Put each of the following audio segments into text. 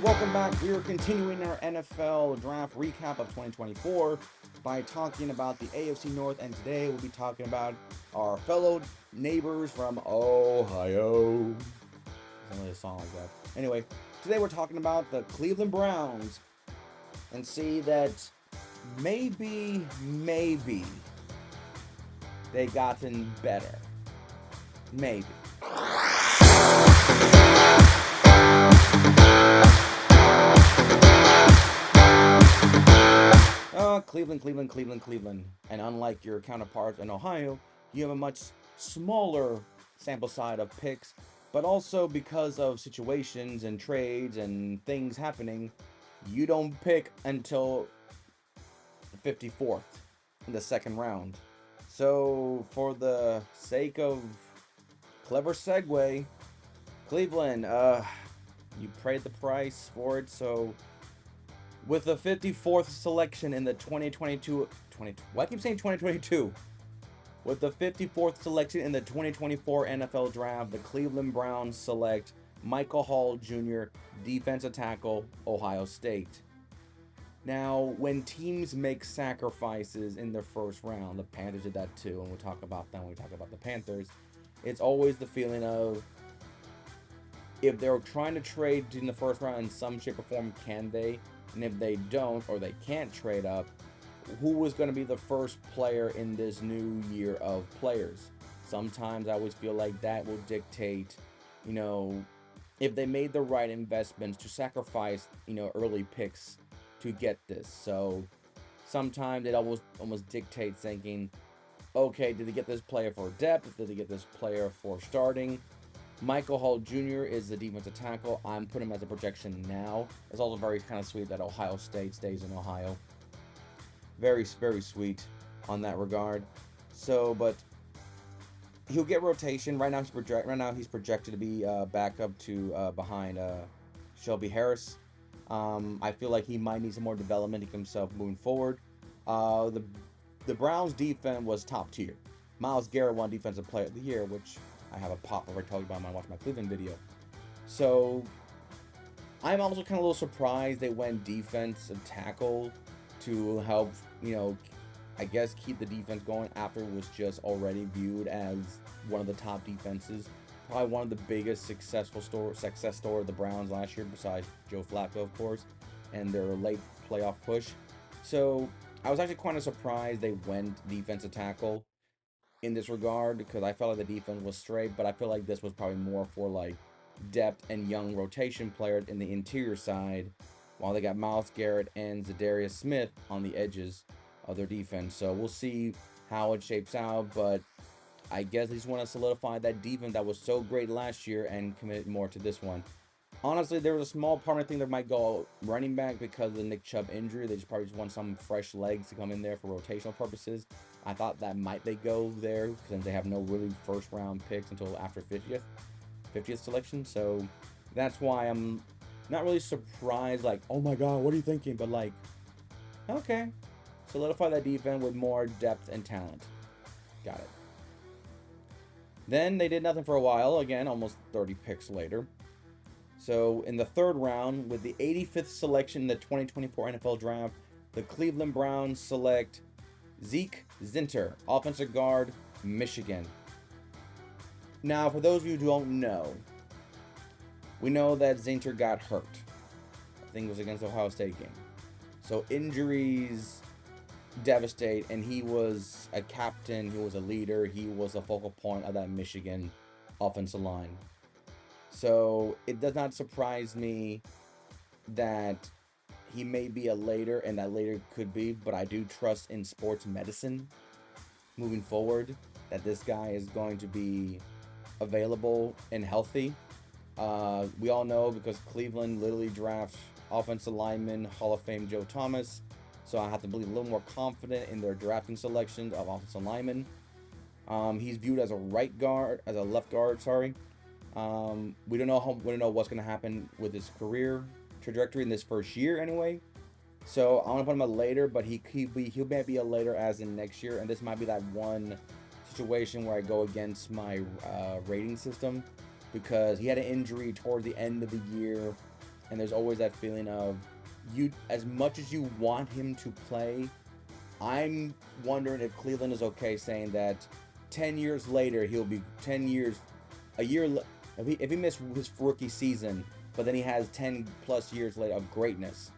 welcome back. We are continuing our NFL draft recap of 2024 by talking about the AFC North, and today we'll be talking about our fellow neighbors from Ohio. There's only a song like that. Anyway, today we're talking about the Cleveland Browns and see that maybe they gotten better. Maybe. Cleveland. And unlike your counterparts in Ohio, you have a much smaller sample size of picks, but also because of situations and trades and things happening, you don't pick until the 54th in the second round. So, for the sake of clever segue, Cleveland, you paid the price for it, so with the 54th selection in the 2022 why I keep saying 2022? With the 54th selection in the 2024 NFL Draft, the Cleveland Browns select Michael Hall Jr., defensive tackle, Ohio State. Now, when teams make sacrifices in their first round, the Panthers did that too, and we'll talk about that when we talk about the Panthers. It's always the feeling of, if they're trying to trade in the first round in some shape or form, can they? And if they don't, or they can't trade up, who is going to be the first player in this new year of players? Sometimes I always feel like that will dictate, if they made the right investments to sacrifice, early picks to get this. So sometimes it almost dictates thinking, okay, did they get this player for depth? Did they get this player for starting? Michael Hall Jr. is the defensive tackle. I'm putting him as a projection now. It's also very kind of sweet that Ohio State stays in Ohio. Very, very sweet on that regard. So, but he'll get rotation. Right now he's projected to be backup to behind Shelby Harris. I feel like he might need some more development to himself moving forward. The Browns defense was top tier. Myles Garrett won Defensive Player of the Year, which I have a pop over talking about when I watched my Cleveland video. So I'm also kind of a little surprised they went defensive tackle to help, I guess keep the defense going after it was just already viewed as one of the top defenses. Probably one of the biggest success story of the Browns last year, besides Joe Flacco, of course, and their late playoff push. So I was actually kind of surprised they went defensive tackle in this regard, because I felt like the defense was straight, but I feel like this was probably more for like depth and young rotation players in the interior side, while they got Myles Garrett and Zadarius Smith on the edges of their defense. So we'll see how it shapes out, but I guess they just want to solidify that defense that was so great last year and commit more to this one. Honestly, there was a small part of me that might go running back because of the Nick Chubb injury. They probably just want some fresh legs to come in there for rotational purposes. I thought that might they go there since they have no really first round picks until after 50th selection. So that's why I'm not really surprised, like, oh my god, what are you thinking? But like, okay, solidify that defense with more depth and talent. Got it. Then they did nothing for a while, again, almost 30 picks later. So in the third round, with the 85th selection in the 2024 NFL Draft, the Cleveland Browns select Zeke Zinter, offensive guard, Michigan. Now, for those of you who don't know, we know that Zinter got hurt. I think it was against the Ohio State game. So injuries devastate, and he was a captain, he was a leader, he was a focal point of that Michigan offensive line. So it does not surprise me that he may be a later, and that later could be, but I do trust in sports medicine moving forward that this guy is going to be available and healthy. We all know, because Cleveland literally drafts offensive lineman Hall of Fame Joe Thomas, so I have to be a little more confident in their drafting selections of offensive linemen. He's viewed as a left guard. Sorry. We don't know what's going to happen with his career trajectory in this first year anyway. So I want to put him a later, but he might be a later as in next year, and this might be that one situation where I go against my rating system, because he had an injury towards the end of the year And there's always that feeling of you, as much as you want him to play, I'm wondering if Cleveland is okay saying that 10 years later he'll be 10 years, a year, if he missed his rookie season, but then he has 10 plus years later of greatness,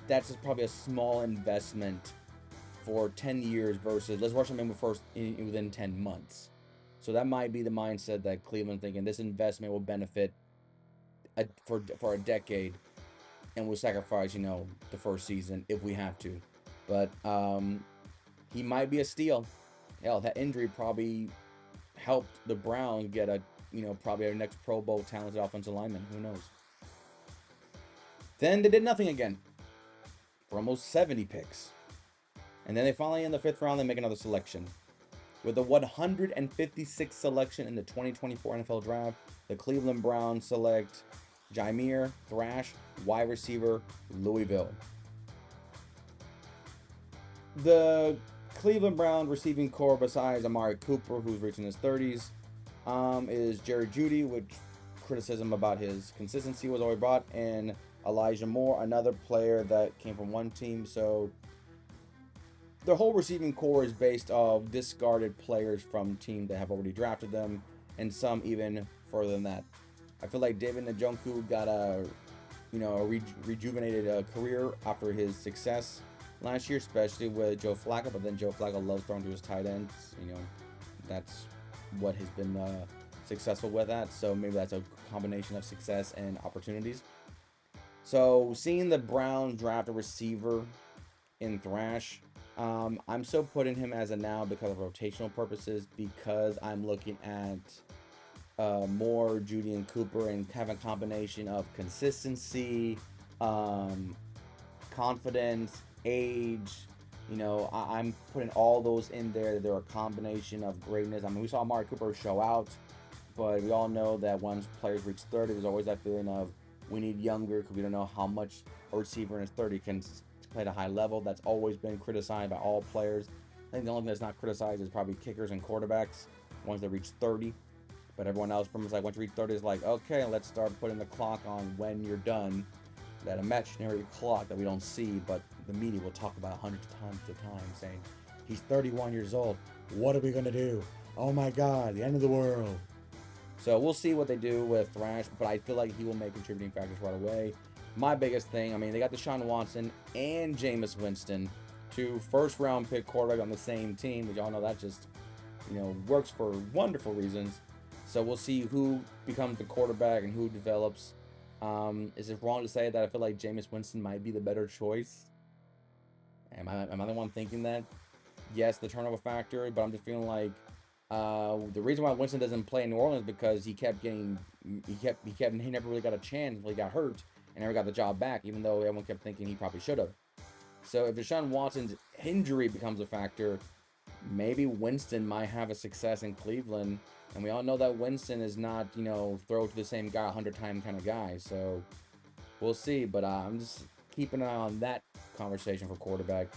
that's just probably a small investment for 10 years versus let's rush him in within 10 months. So that might be the mindset that Cleveland thinking this investment will benefit for a decade, and we'll sacrifice the first season if we have to. But he might be a steal. Hell, that injury probably helped the Browns get probably our next Pro Bowl talented offensive lineman. Who knows? Then they did nothing again for almost 70 picks. And then they finally, in the 5th round, they make another selection. With the 156th selection in the 2024 NFL Draft, the Cleveland Browns select Jameer Thrash, wide receiver, Louisville. The Cleveland Browns receiving core, besides Amari Cooper, who's reaching his 30s, is Jerry Jeudy, which criticism about his consistency was always brought, and Elijah Moore, another player that came from one team. So the whole receiving core is based off discarded players from teams that have already drafted them, and some even further than that. I feel like David Njoku got a rejuvenated career after his success last year, especially with Joe Flacco. But then Joe Flacco loves throwing to his tight ends. That's what has been successful with that. So maybe that's a combination of success and opportunities. So seeing the Browns draft a receiver in Thrash, I'm still putting him as a now because of rotational purposes, because I'm looking at more Jeudy and Cooper and have a combination of consistency, confidence, age. I'm putting all those in there. They're a combination of greatness. I mean, we saw Amari Cooper show out, but we all know that once players reach 30, there's always that feeling of we need younger, because we don't know how much a receiver in his 30 can play at a high level. That's always been criticized by all players. I think the only thing that's not criticized is probably kickers and quarterbacks, ones that reach 30. But everyone else, pretty much like once you reach 30, is like, okay, let's start putting the clock on when you're done. That imaginary clock that we don't see, but the media will talk about hundreds of times at a time, saying, he's 31 years old. What are we going to do? Oh my God, the end of the world. So we'll see what they do with Thrash, but I feel like he will make contributing factors right away. My biggest thing, I mean, they got Deshaun Watson and Jameis Winston, 2 first-round pick quarterbacks on the same team, which y'all know that just, works for wonderful reasons. So we'll see who becomes the quarterback and who develops. Is it wrong to say that I feel like Jameis Winston might be the better choice? Am I the one thinking that? Yes, the turnover factor, but I'm just feeling like the reason why Winston doesn't play in New Orleans is because he never really got a chance until he got hurt and never got the job back, even though everyone kept thinking he probably should have. So if Deshaun Watson's injury becomes a factor, maybe Winston might have a success in Cleveland. And we all know that Winston is not, throw to the same guy 100 times kind of guy. So we'll see. But I'm just keeping an eye on that conversation for quarterback.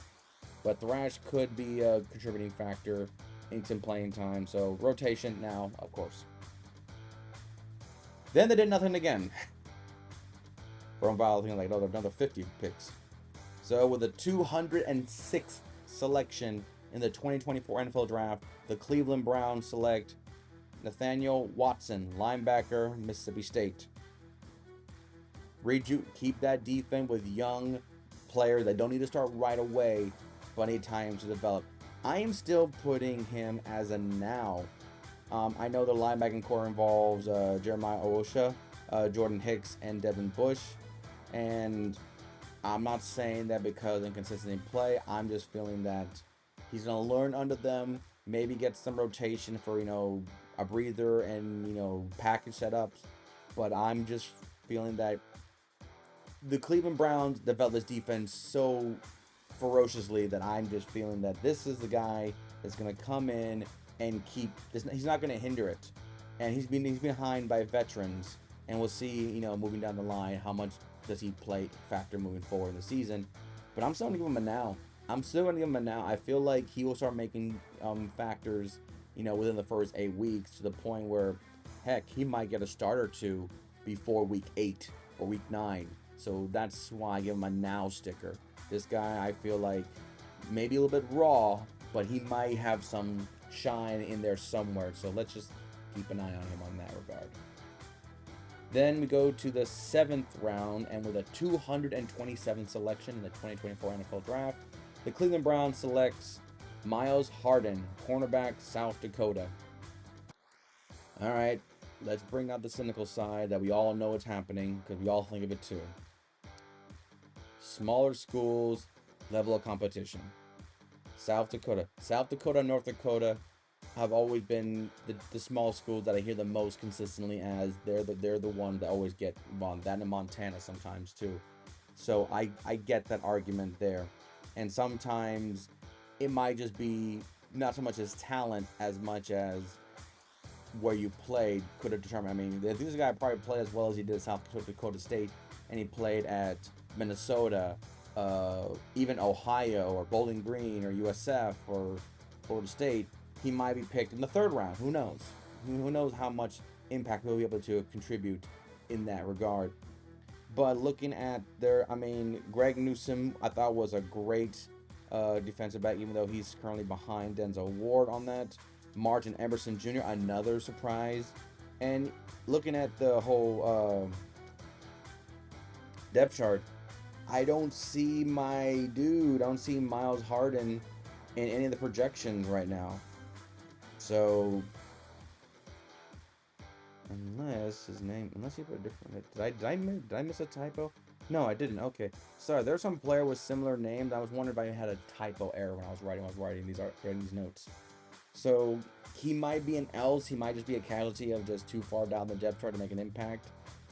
But Thrash could be a contributing factor in some playing time. So rotation now, of course. Then they did nothing again. From thinking like, they're another 50 picks. So with the 206th selection in the 2024 NFL Draft, the Cleveland Browns select Nathaniel Watson, linebacker, Mississippi State. Keep that defense with young players that don't need to start right away, but need time to develop. I am still putting him as a now. I know the linebacking core involves Jeremiah Owusu, Jordan Hicks, and Devin Bush. And I'm not saying that because inconsistency in play. I'm just feeling that he's going to learn under them, maybe get some rotation for, a breather and, package setups. But I'm just feeling that the Cleveland Browns developed this defense so ferociously that I'm just feeling that this is the guy that's going to come in and keep this. He's not going to hinder it. And he's behind by veterans. And we'll see, moving down the line, how much does he play factor moving forward in the season. But I'm still going to give him a now. I feel like he will start making factors, within the first 8 weeks, to the point where, heck, he might get a start or two before week 8 or week 9. So that's why I give him a now sticker. This guy, I feel like maybe a little bit raw, but he might have some shine in there somewhere. So let's just keep an eye on him on that regard. Then we go to the seventh round, and with a 227th selection in the 2024 NFL Draft, the Cleveland Browns selects Miles Harden, cornerback, South Dakota. All right, let's bring out the cynical side that we all know it's happening because we all think of it too. Smaller schools, level of competition. South Dakota, and North Dakota have always been the small schools that I hear the most consistently as they're the ones that always get on that, in Montana sometimes too. So I get that argument there, and sometimes it might just be not so much as talent as much as where you played could have determined. I mean, this guy probably played as well as he did at South Dakota State, and he played at Minnesota, even Ohio or Bowling Green or USF or Florida State. He might be picked in the third round. Who knows? Who knows how much impact he'll be able to contribute in that regard. But looking at I mean, Greg Newsome, I thought was a great defensive back, even though he's currently behind Denzel Ward on that. Martin Emerson Jr., another surprise. And looking at the whole depth chart, I don't see I don't see Miles Harden in any of the projections right now. So, unless he put a different, did I miss a typo? No, I didn't. Okay, sorry. There's some player with similar names. I was wondering if I had a typo error when I was writing these notes. So he might be an else. He might just be a casualty of just too far down the depth chart to make an impact.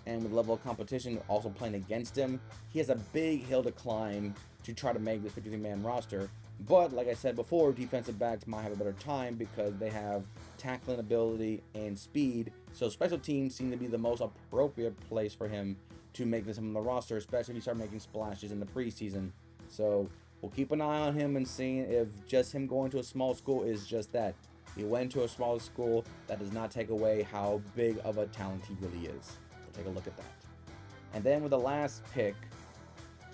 And with level of competition also playing against him, he has a big hill to climb to try to make the 53-man roster. But like I said before, defensive backs might have a better time because they have tackling ability and speed. So special teams seem to be the most appropriate place for him to make this on the roster, especially if you start making splashes in the preseason. So we'll keep an eye on him and seeing if just him going to a small school is just that. He went to a small school. That does not take away how big of a talent he really is. We'll take a look at that. And then with the last pick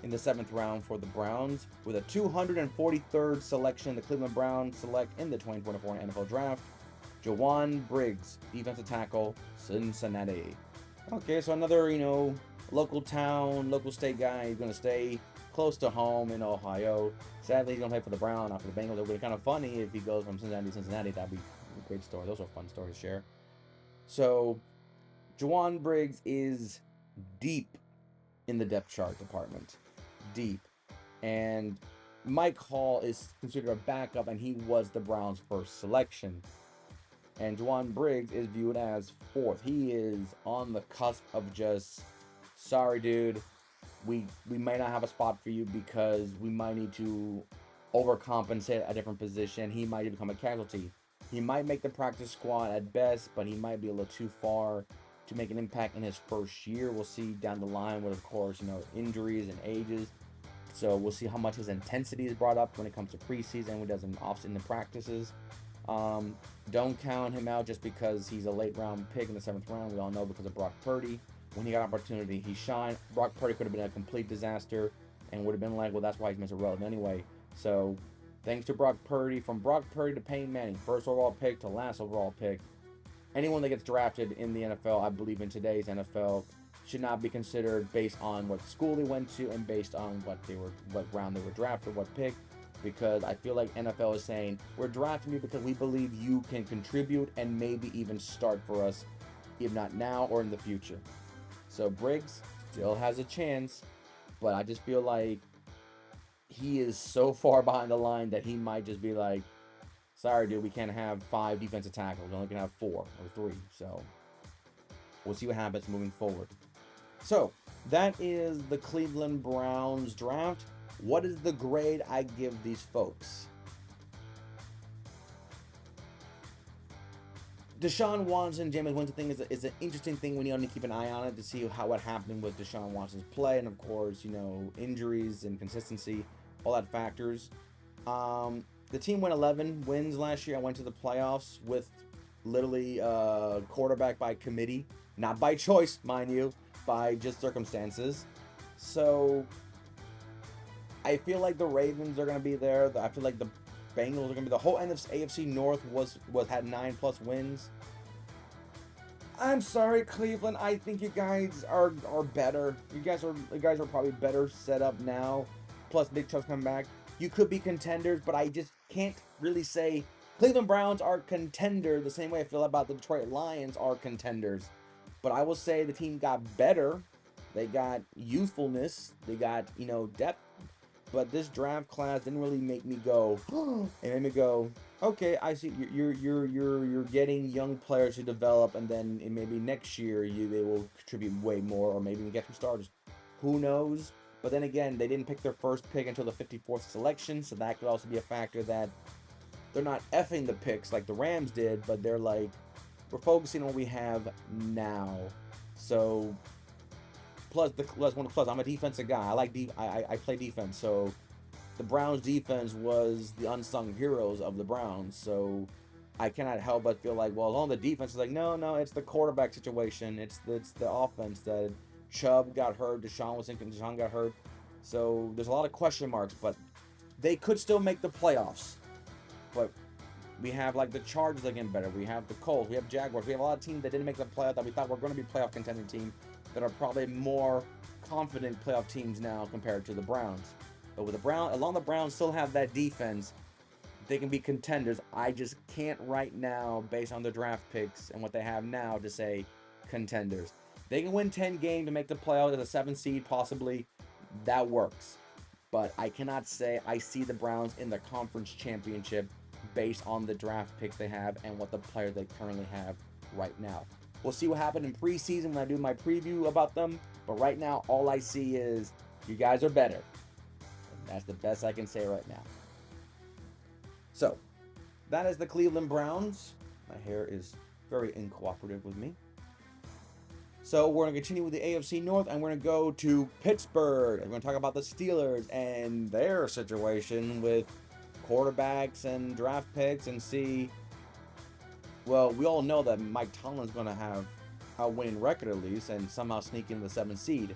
in the 7th round for the Browns, with a 243rd selection, the Cleveland Browns select in the 2024 NFL Draft, Jawan Briggs, defensive tackle, Cincinnati. Okay, so another, local town, local state guy. He's going to stay close to home in Ohio. Sadly, he's going to play for the Browns, not for the Bengals. It would be kind of funny if he goes from Cincinnati to Cincinnati. That'd be a great story. Those are fun stories to share. So, Jawan Briggs is deep in the depth chart department. Deep. And Mike Hall is considered a backup, and he was the Browns' first selection. And Jawan Briggs is viewed as 4th. He is on the cusp of just, sorry, dude, we might not have a spot for you because we might need to overcompensate at a different position. He might become a casualty. He might make the practice squad at best, but he might be a little too far to make an impact in his first year. We'll see down the line with, of course, injuries and ages. So we'll see how much his intensity is brought up when it comes to preseason, when he does an off-season practices. Don't count him out just because he's a late round pick in the 7th round. We all know because of Brock Purdy. When he got opportunity, he shined. Brock Purdy could have been a complete disaster and would have been like, well, that's why he's Mr. Relevant anyway. So thanks to Brock Purdy, from Brock Purdy to Peyton Manning, first overall pick to last overall pick, anyone that gets drafted in the NFL, I believe in today's NFL, should not be considered based on what school they went to and based on what round they were drafted, what pick. Because I feel like NFL is saying, we're drafting you because we believe you can contribute and maybe even start for us, if not now or in the future. So Briggs still has a chance, but I just feel like he is so far behind the line that he might just be like, sorry, dude, we can't have 5 defensive tackles. We only can have 4 or 3. So we'll see what happens moving forward. So that is the Cleveland Browns draft. What is the grade I give these folks? Deshaun Watson, Jameis Winston thing is an interesting thing. We need to keep an eye on it to see what happened with Deshaun Watson's play, and of course, injuries and consistency, all that factors. The team went 11 wins last year. I went to the playoffs with literally quarterback by committee, not by choice, mind you, by just circumstances. So I feel like the Ravens are going to be there. I feel like the Bengals are going to be the whole NFC AFC North was had 9+ wins. I'm sorry, Cleveland. I think you guys are better. You guys are probably better set up now. Plus, Nick Chubb's coming back. You could be contenders, but I just can't really say Cleveland Browns are contender the same way I feel about the Detroit Lions are contenders. But I will say the team got better. They got youthfulness. They got depth. But this draft class didn't really make me go. It made me go, okay, I see you're getting young players to develop, and then maybe next year they will contribute way more, or maybe even get some starters. Who knows? But then again, they didn't pick their first pick until the 54th selection, so that could also be a factor that they're not effing the picks like the Rams did, but they're like, we're focusing on what we have now. So plus, I'm a defensive guy. I play defense, so the Browns defense was the unsung heroes of the Browns. So I cannot help but feel like, well, on the defense is like, no, it's the quarterback situation. It's the offense that Chubb got hurt, Deshaun got hurt. So there's a lot of question marks, but they could still make the playoffs. But we have like the Chargers again better. We have the Colts. We have Jaguars. We have a lot of teams that didn't make the playoff that we thought were going to be playoff contending team that are probably more confident playoff teams now compared to the Browns. But with the Browns still have that defense, they can be contenders. I just can't right now, based on the draft picks and what they have now, to say contenders. They can win 10 games to make the playoffs as a 7th seed, possibly. That works. But I cannot say I see the Browns in the conference championship based on the draft picks they have and what the players they currently have right now. We'll see what happened in preseason when I do my preview about them. But right now, all I see is you guys are better. And that's the best I can say right now. So, that is the Cleveland Browns. My hair is very uncooperative with me. So we're going to continue with the AFC North, and we're going to go to Pittsburgh. We're going to talk about the Steelers and their situation with quarterbacks and draft picks and see. Well, we all know that Mike Tomlin's going to have a winning record at least and somehow sneak into the 7th seed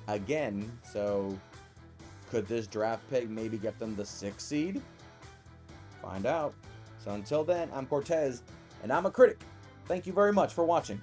again. So could this draft pick maybe get them the 6th seed? Find out. So until then, I'm Cortez, and I'm a critic. Thank you very much for watching.